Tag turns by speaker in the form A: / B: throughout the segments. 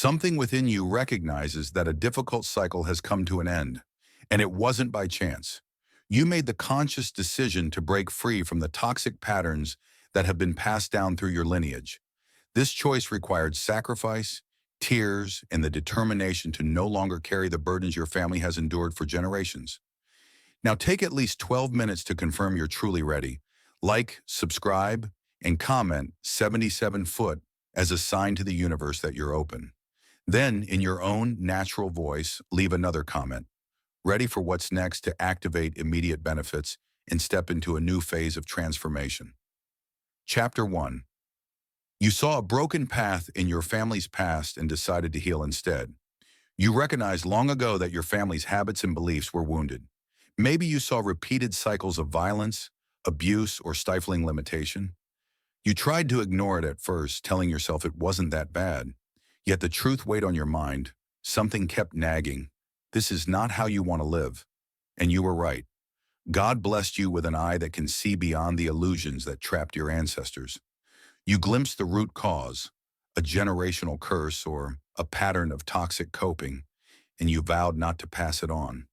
A: Something within you recognizes that a difficult cycle has come to an end, and it wasn't by chance. You made the conscious decision to break free from the toxic patterns that have been passed down through your lineage. This choice required sacrifice, tears, and the determination to no longer carry the burdens your family has endured for generations. Now take at least 12 minutes to confirm you're truly ready. Like, subscribe, and comment 77 foot as a sign to the universe that you're open. Then, in your own natural voice, leave another comment, ready for what's next to activate immediate benefits and step into a new phase of transformation. Chapter 1. You saw a broken path in your family's past and decided to heal instead. You recognized long ago that your family's habits and beliefs were wounded. Maybe you saw repeated cycles of violence, abuse, or stifling limitation. You tried to ignore it at first, telling yourself it wasn't that bad. Yet the truth weighed on your mind. Something kept nagging. This is not how you want to live. And you were right. God blessed you with an eye that can see beyond the illusions that trapped your ancestors. You glimpsed the root cause, a generational curse or a pattern of toxic coping, and you vowed not to pass it on.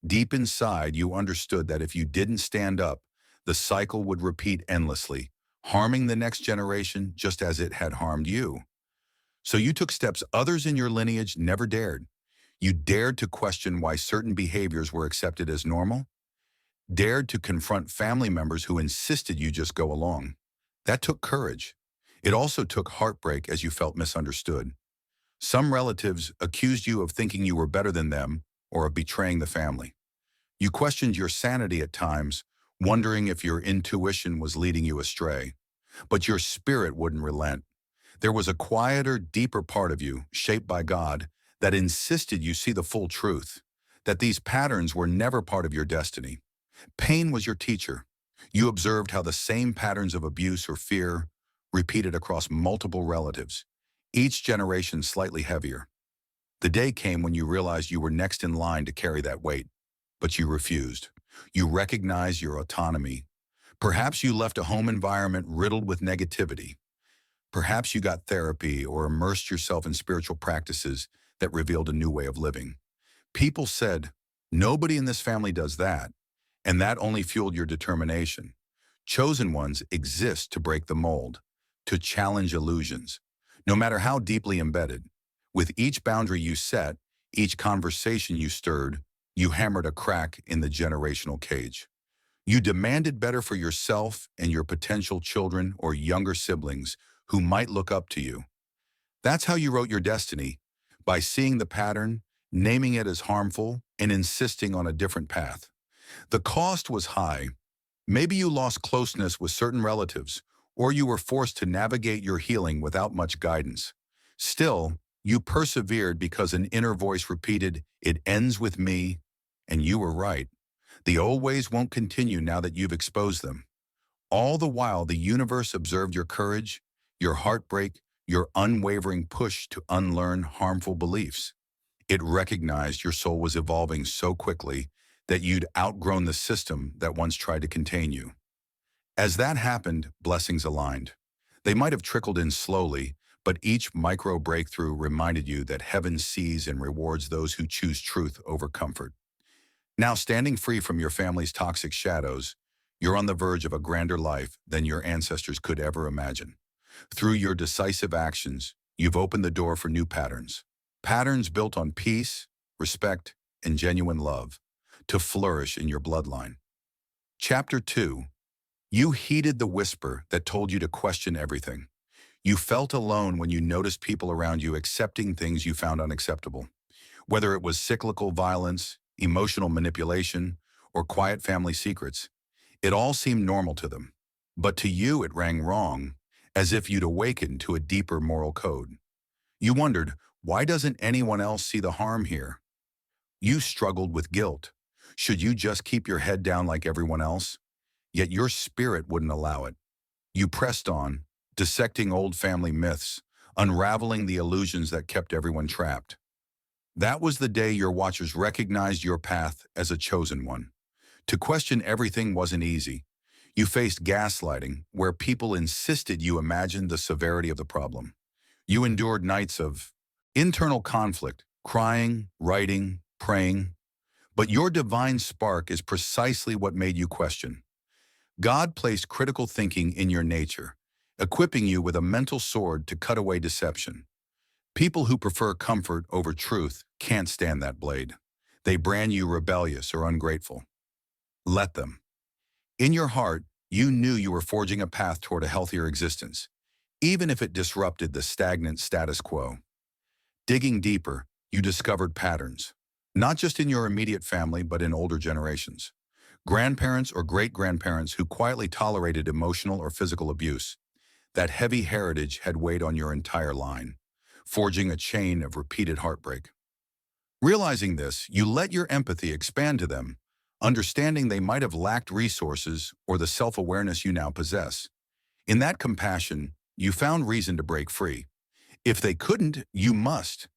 A: Deep inside, you understood that if you didn't stand up, the cycle would repeat endlessly, harming the next generation just as it had harmed you. So you took steps others in your lineage never dared. You dared to question why certain behaviors were accepted as normal, dared to confront family members who insisted you just go along. That took courage. It also took heartbreak as you felt misunderstood. Some relatives accused you of thinking you were better than them or of betraying the family. You questioned your sanity at times, wondering if your intuition was leading you astray. But your spirit wouldn't relent. There was a quieter, deeper part of you, shaped by God, that insisted you see the full truth, that these patterns were never part of your destiny. Pain was your teacher. You observed how the same patterns of abuse or fear repeated across multiple relatives, each generation slightly heavier. The day came when you realized you were next in line to carry that weight, but you refused. You recognized your autonomy. Perhaps you left a home environment riddled with negativity. Perhaps you got therapy or immersed yourself in spiritual practices that revealed a new way of living. People said, nobody in this family does that, and that only fueled your determination. Chosen ones exist to break the mold, to challenge illusions, no matter how deeply embedded. With each boundary you set, each conversation you stirred, you hammered a crack in the generational cage. You demanded better for yourself and your potential children or younger siblings who might look up to you. That's how you wrote your destiny, by seeing the pattern, naming it as harmful, and insisting on a different path. The cost was high. Maybe you lost closeness with certain relatives, or you were forced to navigate your healing without much guidance. Still, you persevered because an inner voice repeated, "It ends with me," and you were right. The old ways won't continue now that you've exposed them. All the while, the universe observed your courage, your heartbreak, your unwavering push to unlearn harmful beliefs. It recognized your soul was evolving so quickly that you'd outgrown the system that once tried to contain you. As that happened, blessings aligned. They might have trickled in slowly, but each micro breakthrough reminded you that heaven sees and rewards those who choose truth over comfort. Now, standing free from your family's toxic shadows, you're on the verge of a grander life than your ancestors could ever imagine. Through your decisive actions, you've opened the door for new patterns. Patterns built on peace, respect, and genuine love, to flourish in your bloodline. Chapter 2. You heeded the whisper that told you to question everything. You felt alone when you noticed people around you accepting things you found unacceptable. Whether it was cyclical violence, emotional manipulation, or quiet family secrets, it all seemed normal to them. But to you it rang wrong, as if you'd awakened to a deeper moral code. You wondered, why doesn't anyone else see the harm here? You struggled with guilt. Should you just keep your head down like everyone else? Yet your spirit wouldn't allow it. You pressed on, dissecting old family myths, unraveling the illusions that kept everyone trapped. That was the day your watchers recognized your path as a chosen one. To question everything wasn't easy. You faced gaslighting, where people insisted you imagined the severity of the problem. You endured nights of, Internal conflict, crying, writing, praying. But your divine spark is precisely what made you question. God placed critical thinking in your nature, equipping you with a mental sword to cut away deception. People who prefer comfort over truth can't stand that blade. They brand you rebellious or ungrateful. Let them. In your heart, you knew you were forging a path toward a healthier existence, even if it disrupted the stagnant status quo. Digging deeper, you discovered patterns, not just in your immediate family, but in older generations. Grandparents or great-grandparents who quietly tolerated emotional or physical abuse. That heavy heritage had weighed on your entire line, forging a chain of repeated heartbreak. Realizing this, you let your empathy expand to them, understanding they might have lacked resources or the self-awareness you now possess. In that compassion, you found reason to break free. If they couldn't, you must.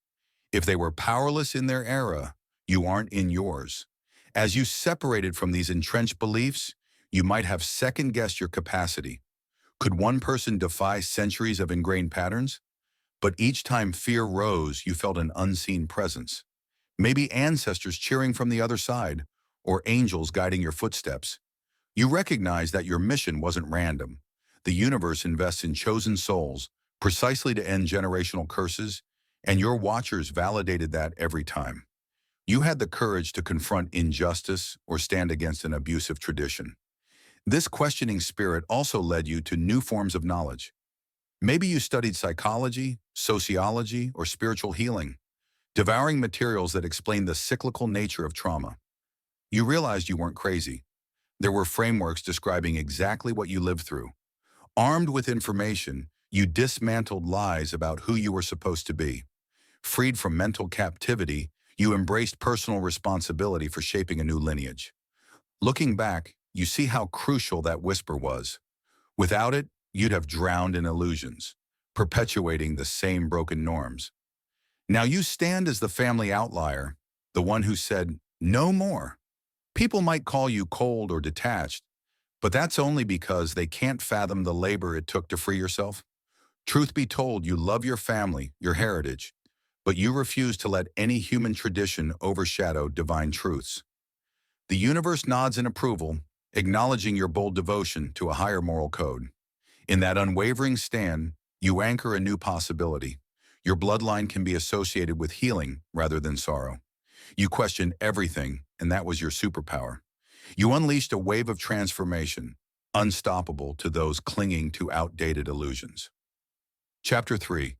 A: If they were powerless in their era, you aren't in yours. As you separated from these entrenched beliefs, you might have second-guessed your capacity. Could one person defy centuries of ingrained patterns? But each time fear rose, you felt an unseen presence. Maybe ancestors cheering from the other side, or angels guiding your footsteps. You recognized that your mission wasn't random. The universe invests in chosen souls, precisely to end generational curses, and your watchers validated that every time. You had the courage to confront injustice or stand against an abusive tradition. This questioning spirit also led you to new forms of knowledge. Maybe you studied psychology, sociology, or spiritual healing, devouring materials that explain the cyclical nature of trauma. You realized you weren't crazy. There were frameworks describing exactly what you lived through. Armed with information, you dismantled lies about who you were supposed to be. Freed from mental captivity, you embraced personal responsibility for shaping a new lineage. Looking back, you see how crucial that whisper was. Without it, you'd have drowned in illusions, perpetuating the same broken norms. Now you stand as the family outlier, the one who said, "No more." People might call you cold or detached, but that's only because they can't fathom the labor it took to free yourself. Truth be told, you love your family, your heritage, but you refuse to let any human tradition overshadow divine truths. The universe nods in approval, acknowledging your bold devotion to a higher moral code. In that unwavering stand, you anchor a new possibility. Your bloodline can be associated with healing rather than sorrow. You questioned everything, and that was your superpower. You unleashed a wave of transformation, unstoppable to those clinging to outdated illusions. Chapter 3.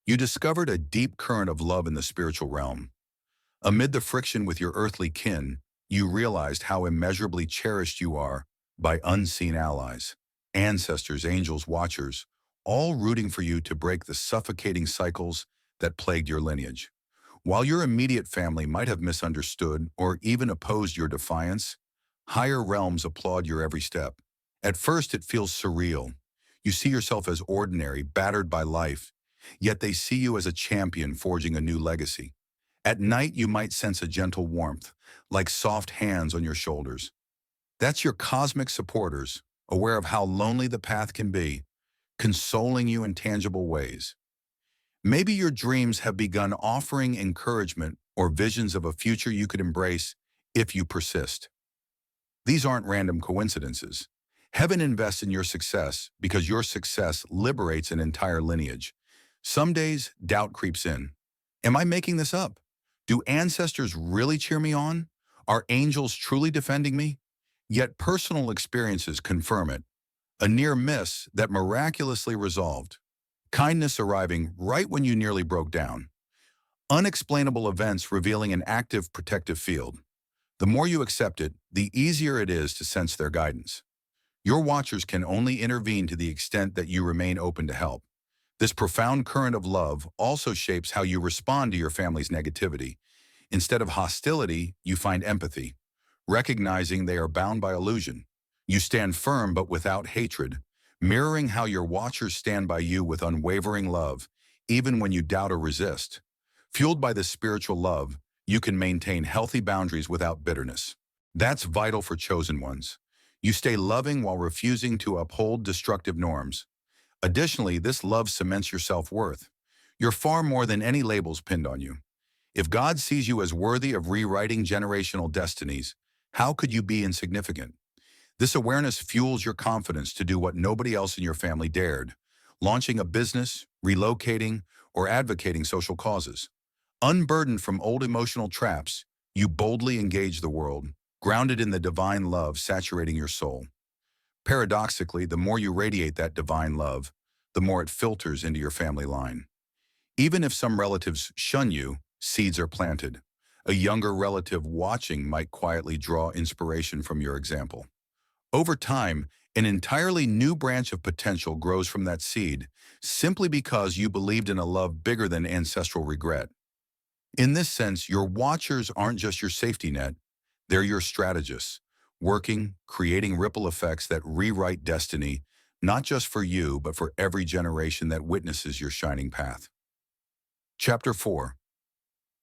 A: You discovered a deep current of love in the spiritual realm. Amid the friction with your earthly kin, you realized how immeasurably cherished you are by unseen allies, ancestors, angels, watchers, all rooting for you to break the suffocating cycles that plagued your lineage. While your immediate family might have misunderstood or even opposed your defiance, higher realms applaud your every step. At first, it feels surreal. You see yourself as ordinary, battered by life, yet they see you as a champion forging a new legacy. At night, you might sense a gentle warmth, like soft hands on your shoulders. That's your cosmic supporters, aware of how lonely the path can be, consoling you in tangible ways. Maybe your dreams have begun offering encouragement or visions of a future you could embrace if you persist. These aren't random coincidences. Heaven invests in your success because your success liberates an entire lineage. Some days, doubt creeps in. Am I making this up? Do ancestors really cheer me on? Are angels truly defending me? Yet personal experiences confirm it. A near miss that miraculously resolved. Kindness arriving right when you nearly broke down. Unexplainable events revealing an active protective field. The more you accept it, the easier it is to sense their guidance. Your watchers can only intervene to the extent that you remain open to help. This profound current of love also shapes how you respond to your family's negativity. Instead of hostility, you find empathy, recognizing they are bound by illusion. You stand firm but without hatred, mirroring how your watchers stand by you with unwavering love, even when you doubt or resist. Fueled by this spiritual love, you can maintain healthy boundaries without bitterness. That's vital for chosen ones. You stay loving while refusing to uphold destructive norms. Additionally, this love cements your self-worth. You're far more than any labels pinned on you. If God sees you as worthy of rewriting generational destinies, how could you be insignificant? This awareness fuels your confidence to do what nobody else in your family dared, launching a business, relocating, or advocating social causes. Unburdened from old emotional traps, you boldly engage the world, grounded in the divine love saturating your soul. Paradoxically, the more you radiate that divine love, the more it filters into your family line. Even if some relatives shun you, seeds are planted. A younger relative watching might quietly draw inspiration from your example. Over time, an entirely new branch of potential grows from that seed, simply because you believed in a love bigger than ancestral regret. In this sense, your watchers aren't just your safety net, they're your strategists, working, creating ripple effects that rewrite destiny, not just for you, but for every generation that witnesses your shining path. Chapter 4.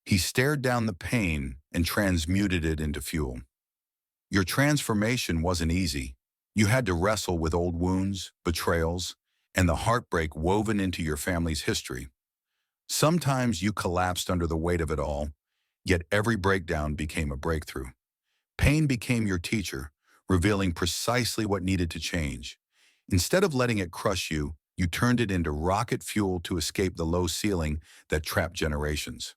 A: He stared down the pain and transmuted it into fuel. Your transformation wasn't easy. You had to wrestle with old wounds, betrayals, and the heartbreak woven into your family's history. Sometimes you collapsed under the weight of it all, yet every breakdown became a breakthrough. Pain became your teacher, revealing precisely what needed to change. Instead of letting it crush you, you turned it into rocket fuel to escape the low ceiling that trapped generations.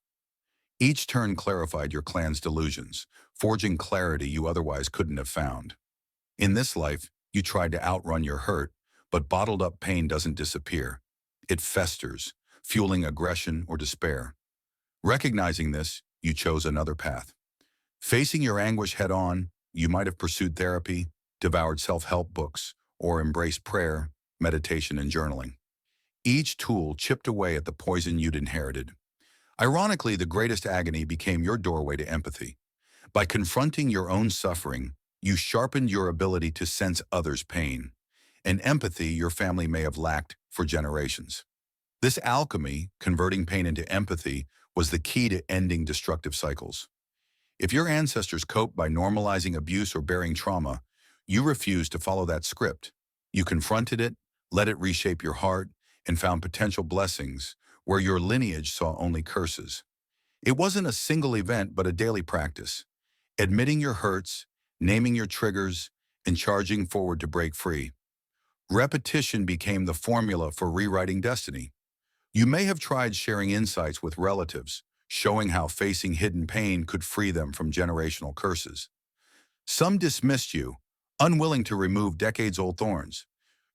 A: Each turn clarified your clan's delusions, forging clarity you otherwise couldn't have found. In this life, you tried to outrun your hurt, but bottled up pain doesn't disappear. It festers, fueling aggression or despair. Recognizing this, you chose another path. Facing your anguish head-on, you might have pursued therapy, devoured self-help books, or embraced prayer, meditation, and journaling. Each tool chipped away at the poison you'd inherited. Ironically, the greatest agony became your doorway to empathy. By confronting your own suffering, you sharpened your ability to sense others' pain, an empathy your family may have lacked for generations. This alchemy, converting pain into empathy, was the key to ending destructive cycles. If your ancestors coped by normalizing abuse or bearing trauma, you refused to follow that script. You confronted it, let it reshape your heart, and found potential blessings where your lineage saw only curses. It wasn't a single event, but a daily practice. Admitting your hurts, naming your triggers, and charging forward to break free. Repetition became the formula for rewriting destiny. You may have tried sharing insights with relatives, showing how facing hidden pain could free them from generational curses. Some dismissed you, unwilling to remove decades-old thorns.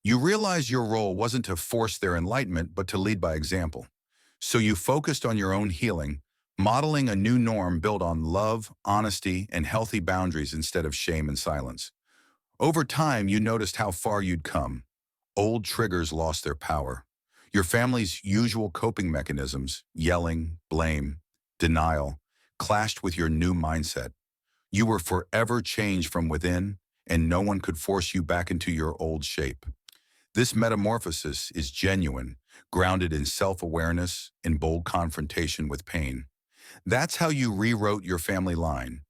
A: You realized your role wasn't to force their enlightenment, but to lead by example. So you focused on your own healing, modeling a new norm built on love, honesty, and healthy boundaries instead of shame and silence. Over time, you noticed how far you'd come. Old triggers lost their power. Your family's usual coping mechanisms, yelling, blame, denial, clashed with your new mindset. You were forever changed from within, and no one could force you back into your old shape. This metamorphosis is genuine, grounded in self-awareness and bold confrontation with pain. That's how you rewrote your family line,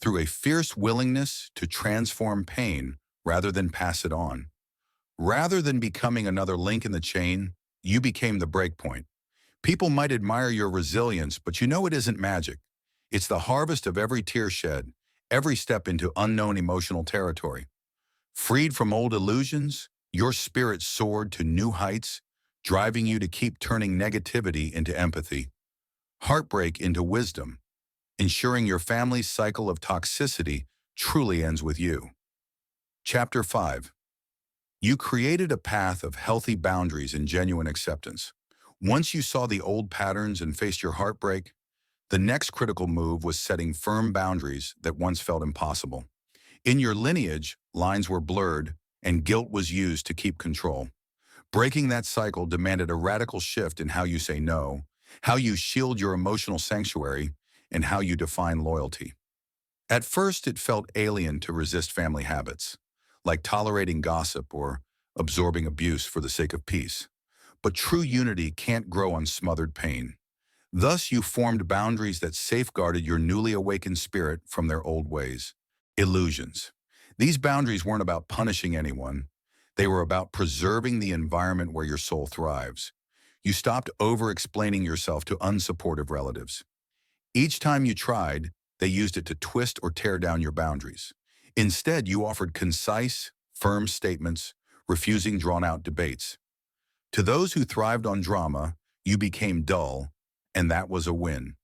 A: through a fierce willingness to transform pain rather than pass it on. Rather than becoming another link in the chain, you became the breakpoint. People might admire your resilience, but you know it isn't magic. It's the harvest of every tear shed, every step into unknown emotional territory. Freed from old illusions, your spirit soared to new heights, driving you to keep turning negativity into empathy, heartbreak into wisdom, ensuring your family's cycle of toxicity truly ends with you. Chapter 5. You created a path of healthy boundaries and genuine acceptance. Once you saw the old patterns and faced your heartbreak, the next critical move was setting firm boundaries that once felt impossible. In your lineage, lines were blurred and guilt was used to keep control. Breaking that cycle demanded a radical shift in how you say no, how you shield your emotional sanctuary, and how you define loyalty. At first, it felt alien to resist family habits, like tolerating gossip or absorbing abuse for the sake of peace. But true unity can't grow on smothered pain. Thus, you formed boundaries that safeguarded your newly awakened spirit from their old ways. Illusions. These boundaries weren't about punishing anyone. They were about preserving the environment where your soul thrives. You stopped over-explaining yourself to unsupportive relatives. Each time you tried, they used it to twist or tear down your boundaries. Instead, you offered concise, firm statements, refusing drawn-out debates. To those who thrived on drama, you became dull, and that was a win.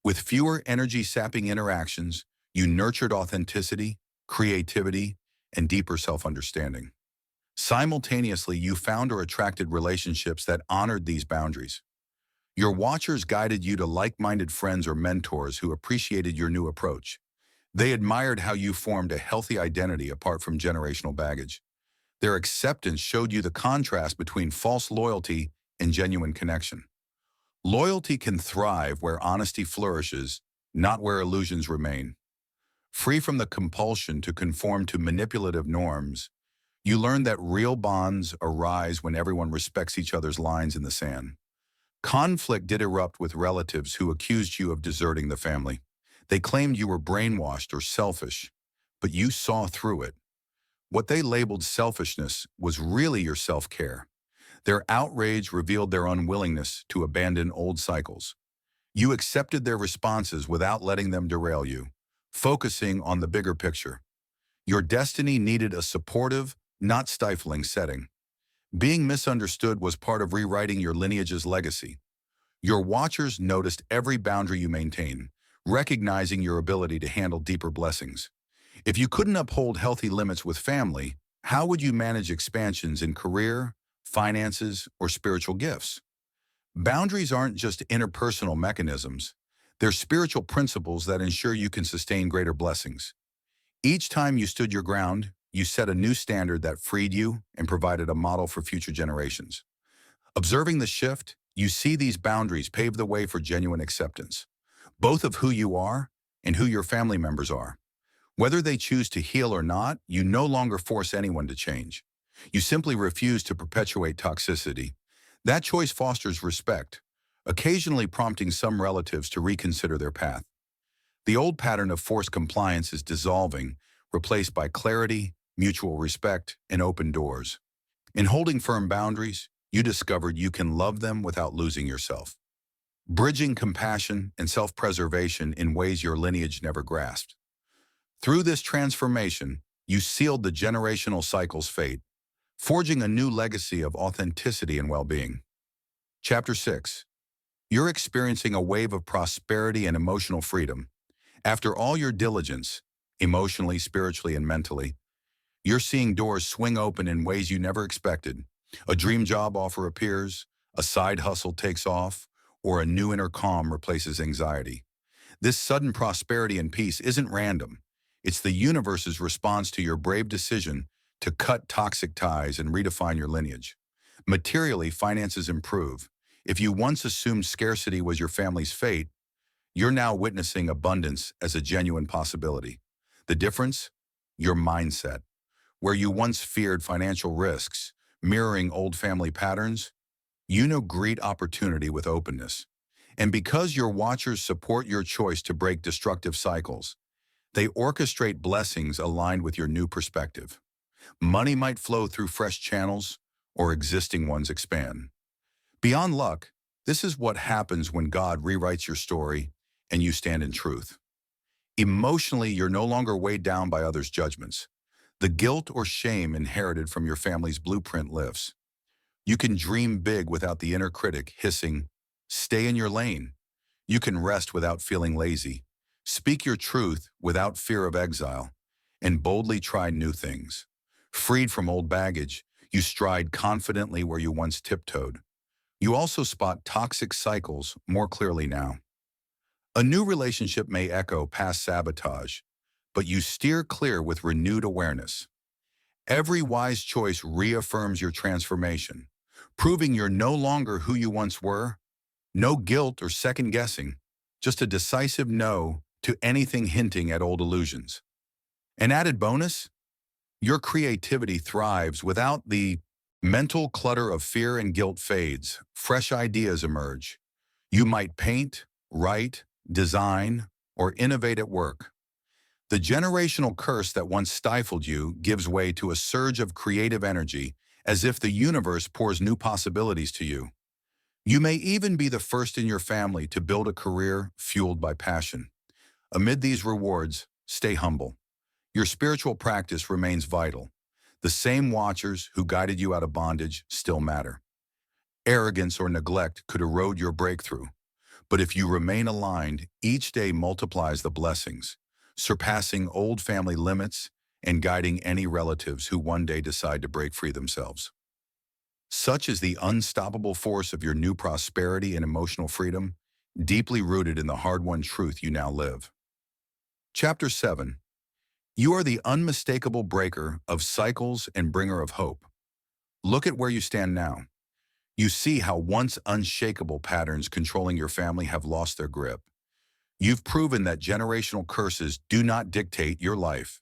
A: With fewer energy-sapping interactions, you nurtured authenticity, creativity, and deeper self-understanding. Simultaneously, you found or attracted relationships that honored these boundaries. Your watchers guided you to like-minded friends or mentors who appreciated your new approach. They admired how you formed a healthy identity apart from generational baggage. Their acceptance showed you the contrast between false loyalty and genuine connection. Loyalty can thrive where honesty flourishes, not where illusions remain. Free from the compulsion to conform to manipulative norms, you learn that real bonds arise when everyone respects each other's lines in the sand. Conflict did erupt with relatives who accused you of deserting the family. They claimed you were brainwashed or selfish, but you saw through it. What they labeled selfishness was really your self-care. Their outrage revealed their unwillingness to abandon old cycles. You accepted their responses without letting them derail you, focusing on the bigger picture. Your destiny needed a supportive, not stifling setting. Being misunderstood was part of rewriting your lineage's legacy. Your watchers noticed every boundary you maintain, recognizing your ability to handle deeper blessings. If you couldn't uphold healthy limits with family, how would you manage expansions in career, finances, or spiritual gifts? Boundaries aren't just interpersonal mechanisms. They're spiritual principles that ensure you can sustain greater blessings. Each time you stood your ground, you set a new standard that freed you and provided a model for future generations. Observing the shift, you see these boundaries pave the way for genuine acceptance, both of who you are and who your family members are. Whether they choose to heal or not, you no longer force anyone to change. You simply refuse to perpetuate toxicity. That choice fosters respect, occasionally prompting some relatives to reconsider their path. The old pattern of forced compliance is dissolving, replaced by clarity, mutual respect, and open doors. In holding firm boundaries, you discovered you can love them without losing yourself, bridging compassion and self-preservation in ways your lineage never grasped. Through this transformation, you sealed the generational cycle's fate, forging a new legacy of authenticity and well-being. Chapter 6. You're experiencing a wave of prosperity and emotional freedom. After all your diligence, emotionally, spiritually, and mentally, you're seeing doors swing open in ways you never expected. A dream job offer appears, a side hustle takes off, or a new inner calm replaces anxiety. This sudden prosperity and peace isn't random. It's the universe's response to your brave decision to cut toxic ties and redefine your lineage. Materially, finances improve. If you once assumed scarcity was your family's fate, you're now witnessing abundance as a genuine possibility. The difference? Your mindset. Where you once feared financial risks, mirroring old family patterns, you now greet opportunity with openness. And because your watchers support your choice to break destructive cycles, they orchestrate blessings aligned with your new perspective. Money might flow through fresh channels, or existing ones expand. Beyond luck, this is what happens when God rewrites your story and you stand in truth. Emotionally, you're no longer weighed down by others' judgments. The guilt or shame inherited from your family's blueprint lifts. You can dream big without the inner critic hissing, "Stay in your lane." You can rest without feeling lazy, speak your truth without fear of exile, and boldly try new things. Freed from old baggage, you stride confidently where you once tiptoed. You also spot toxic cycles more clearly now. A new relationship may echo past sabotage, but you steer clear with renewed awareness. Every wise choice reaffirms your transformation, proving you're no longer who you once were. No guilt or second guessing, just a decisive no to anything hinting at old illusions. An added bonus? Your creativity thrives without the mental clutter of fear and guilt fades. Fresh ideas emerge. You might paint, write, design, or innovate at work. The generational curse that once stifled you gives way to a surge of creative energy, as if the universe pours new possibilities to you. You may even be the first in your family to build a career fueled by passion. Amid these rewards, stay humble. Your spiritual practice remains vital. The same watchers who guided you out of bondage still matter. Arrogance or neglect could erode your breakthrough, but if you remain aligned, each day multiplies the blessings, surpassing old family limits and guiding any relatives who one day decide to break free themselves. Such is the unstoppable force of your new prosperity and emotional freedom, deeply rooted in the hard-won truth you now live. Chapter 7. You are the unmistakable breaker of cycles and bringer of hope. Look at where you stand now. You see how once unshakable patterns controlling your family have lost their grip. You've proven that generational curses do not dictate your life.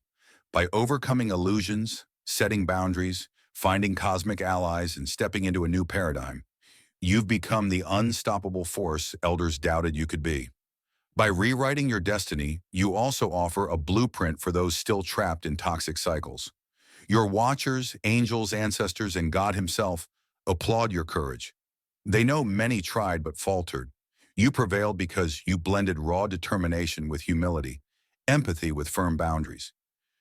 A: By overcoming illusions, setting boundaries, finding cosmic allies, and stepping into a new paradigm, you've become the unstoppable force elders doubted you could be. By rewriting your destiny, you also offer a blueprint for those still trapped in toxic cycles. Your watchers, angels, ancestors, and God Himself applaud your courage. They know many tried but faltered. You prevailed because you blended raw determination with humility, empathy with firm boundaries.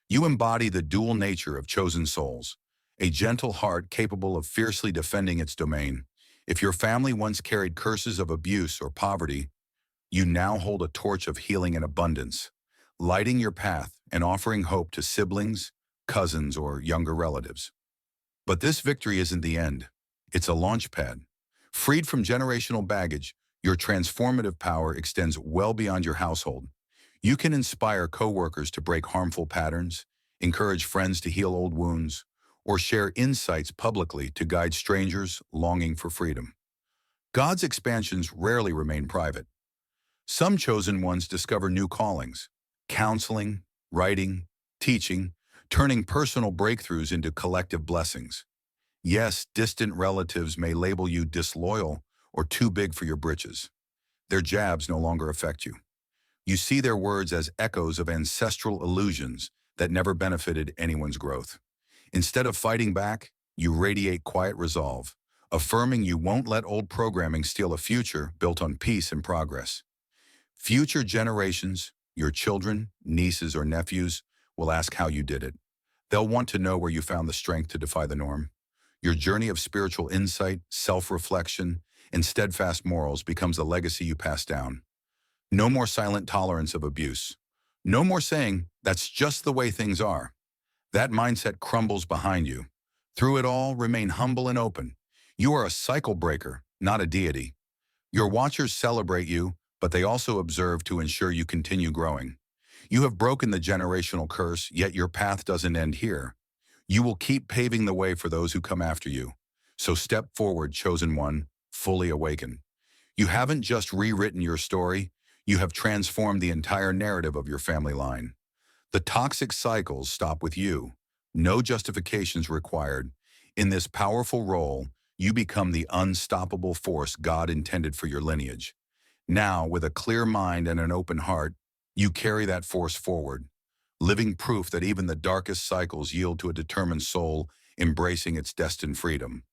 A: You embody the dual nature of chosen souls, a gentle heart capable of fiercely defending its domain. If your family once carried curses of abuse or poverty, you now hold a torch of healing and abundance, lighting your path and offering hope to siblings, cousins, or younger relatives. But this victory isn't the end. It's a launch pad. Freed from generational baggage, your transformative power extends well beyond your household. You can inspire coworkers to break harmful patterns, encourage friends to heal old wounds, or share insights publicly to guide strangers longing for freedom. God's expansions rarely remain private. Some chosen ones discover new callings: counseling, writing, teaching, turning personal breakthroughs into collective blessings. Yes, distant relatives may label you disloyal or too big for your britches. Their jabs no longer affect you. You see their words as echoes of ancestral illusions that never benefited anyone's growth. Instead of fighting back, you radiate quiet resolve, affirming you won't let old programming steal a future built on peace and progress. Future generations, your children, nieces, or nephews, will ask how you did it. They'll want to know where you found the strength to defy the norm. Your journey of spiritual insight, self-reflection, and steadfast morals becomes a legacy you pass down. No more silent tolerance of abuse. No more saying, "That's just the way things are." That mindset crumbles behind you. Through it all, remain humble and open. You are a cycle breaker, not a deity. Your watchers celebrate you, but they also observe to ensure you continue growing. You have broken the generational curse, yet your path doesn't end here. You will keep paving the way for those who come after you. So step forward, chosen one, fully awakened. You haven't just rewritten your story, you have transformed the entire narrative of your family line. The toxic cycles stop with you. No justifications required. In this powerful role, you become the unstoppable force God intended for your lineage. Now, with a clear mind and an open heart, you carry that force forward, living proof that even the darkest cycles yield to a determined soul embracing its destined freedom.